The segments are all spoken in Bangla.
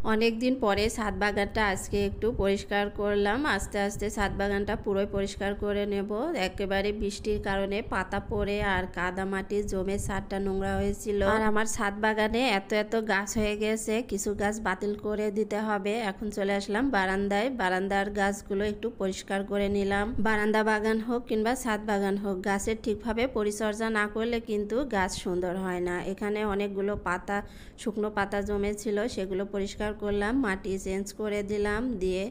অনেক দিন পরে ছাদ বাগানটা আজকে একটু পরিষ্কার করলাম। আস্তে আস্তে ছাদ বাগানটা পুরোই পরিষ্কার করে নেব। একেবারে বৃষ্টির কারণে পাতা পড়ে আর কাদা মাটি জমে ছাদটা নোংরা হয়েছিল। আর আমার ছাদ বাগানে এত এত গাছ হয়ে গেছে, কিছু গাছ বাতিল করে দিতে হবে। এখন চলে আসলাম বারান্দায়। বারান্দার গাছগুলো একটু পরিষ্কার করে নিলাম। বারান্দা বাগান হোক কিংবা ছাদ বাগান হোক, গাছের ঠিকভাবে পরিচর্যা না করলে কিন্তু গাছ সুন্দর হয় না। এখানে অনেকগুলো পাতা, শুকনো পাতা জমেছিল, সেগুলো পরিষ্কার করলাম, মাটি চেঞ্জ করে দিলাম, দিয়ে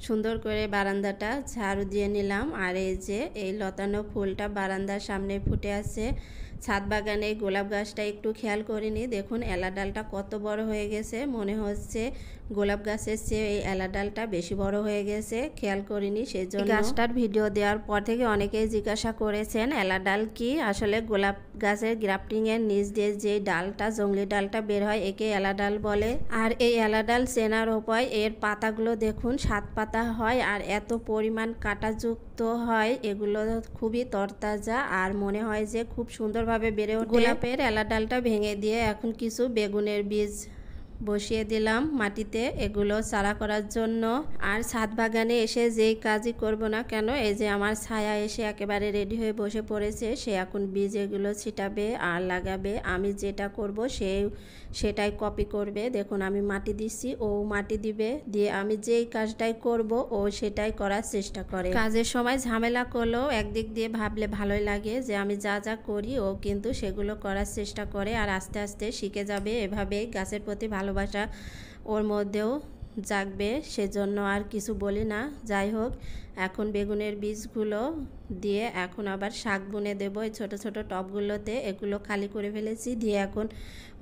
সুন্দর করে বারান্দাটা ঝাড়ু দিয়ে নিলাম। আর এই যে এই লতানো ফুলটা বারান্দার সামনে ফুটে আছে। ছাদ বাগানে গোলাপ গাছটা একটু খেয়াল করিনি, দেখুন এলা ডালটা কত বড় হয়ে গেছে। মনে হচ্ছে গোলাপ গাছের চেয়ে এই এলা ডালটা বেশি বড় হয়ে গেছে, খেয়াল করিনি। সেই জন্য গাছটার ভিডিও দেওয়ার পর থেকে অনেকেই জিজ্ঞাসা করেছেন এলা ডাল কি। আসলে গোলাপ গাছের গ্রাফটিংয়ের নিচ দিয়ে যে ডালটা, জংলি ডালটা বের হয়, একে এলা ডাল বলে। আর এই এলা ডাল চেনার উপায়, এর পাতাগুলো দেখুন 7 পাতা হয় আর এত পরিমাণ কাঁটাযুক্ত হয়, এগুলো খুবই তরতাজা আর মনে হয় যে খুব সুন্দরভাবে বেড়ে ওঠে। গোলাপের এলা ডালটা ভেঙে দিয়ে এখন কিছু বেগুনের বীজ বসিয়ে দিলাম মাটিতে, এগুলো চারা করার জন্য। আর ছাদ বাগানে এসে যেই কাজই করব না কেন, এই যে আমার ছায়া এসে একেবারে রেডি হয়ে বসে পড়েছে। সে এখন বীজ এগুলো ছিটাবে আর লাগাবে। আমি যেটা করব সেটাই কপি করবে। দেখুন আমি মাটি দিচ্ছি, ও মাটি দিবে, দিয়ে আমি যেই কাজটাই করব ও সেটাই করার চেষ্টা করে। কাজের সময় ঝামেলা করলেও একদিক দিয়ে ভাবলে ভালোই লাগে যে আমি যা যা করি ও কিন্তু সেগুলো করার চেষ্টা করে আর আস্তে আস্তে শিখে যাবে। এভাবেই গাছের প্রতি ভালোবাসা ওর মধ্যেও জাগবে, সেজন্য আর কিছু বলি না। যাই হোক, এখন বেগুনের বীজগুলো দিয়ে এখন আবার শাক বুনে দেবো এই ছোটো ছোটো টবগুলোতে। এগুলো খালি করে ফেলেছি, দিয়ে এখন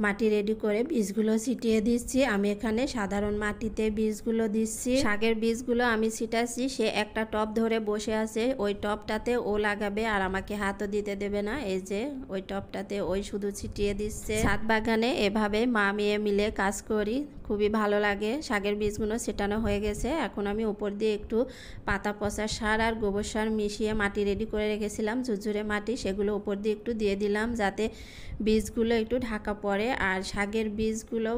মাটি রেডি করে বীজগুলো ছিটিয়ে দিচ্ছি। আমি এখানে সাধারণ মাটিতে বীজগুলো দিচ্ছি। শাকের বীজগুলো আমি ছিটাচ্ছি, সে একটা টব ধরে বসে আছে, ওই টবটাতে ও লাগাবে আর আমাকে হাতও দিতে দেবে না। এই যে ওই টবটাতে ওই শুধু ছিটিয়ে দিচ্ছে। ছাদ বাগানে এভাবে মা মেয়ে মিলে কাজ করি, খুবই ভালো লাগে। শাকের বীজগুলো ছেটানো হয়ে গেছে, এখন আমি উপর দিয়ে একটু পাতা পচা সার আর গোবর সার মিশিয়ে মাটি রেডি করে রেখেছিলাম, ঝুরঝুরে মাটি, সেগুলো উপর দিয়ে একটু দিয়ে দিলাম যাতে বীজগুলো একটু ঢাকা পড়ে। আর শাকের বীজগুলো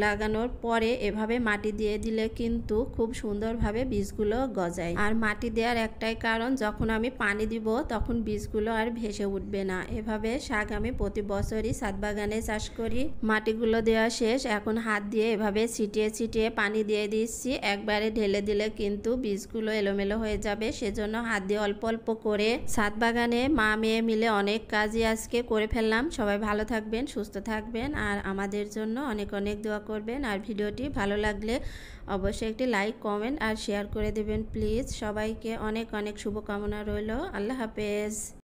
লাগানোর পরে এভাবে মাটি দিয়ে দিলে কিন্তু খুব সুন্দরভাবে বীজগুলো গজায়। আর মাটি দেওয়ার একটাই কারণ, যখন আমি পানি দিব তখন বীজগুলো আর ভেসে উঠবে না। এভাবে শাক আমি প্রতি বছরই ছাদ বাগানে চাষ করি। মাটিগুলো দেওয়া শেষ, এখন হাত দিয়ে এভাবে ছিটিয়ে ছিটিয়ে পানি দিয়ে দিচ্ছি। একবারে ঢেলে দিলে কিন্তু বীজগুলো এলোমেলো হয়ে যাবে, সেজন্য হাত দিয়ে অল্প অল্প করে। ছাদ বাগানে মা মেয়ে মিলে অনেক কাজই আজকে করে ফেললাম। সবাই ভালো থাকবেন, সুস্থ থাকবেন আর আমাদের জন্য অনেক অনেক দোয়া করবেন। আর ভিডিওটি ভালো লাগলে অবশ্যই একটি লাইক, কমেন্ট আর শেয়ার করে দেবেন প্লিজ। সবাইকে অনেক অনেক শুভকামনা রইল। আল্লাহ হাফেজ।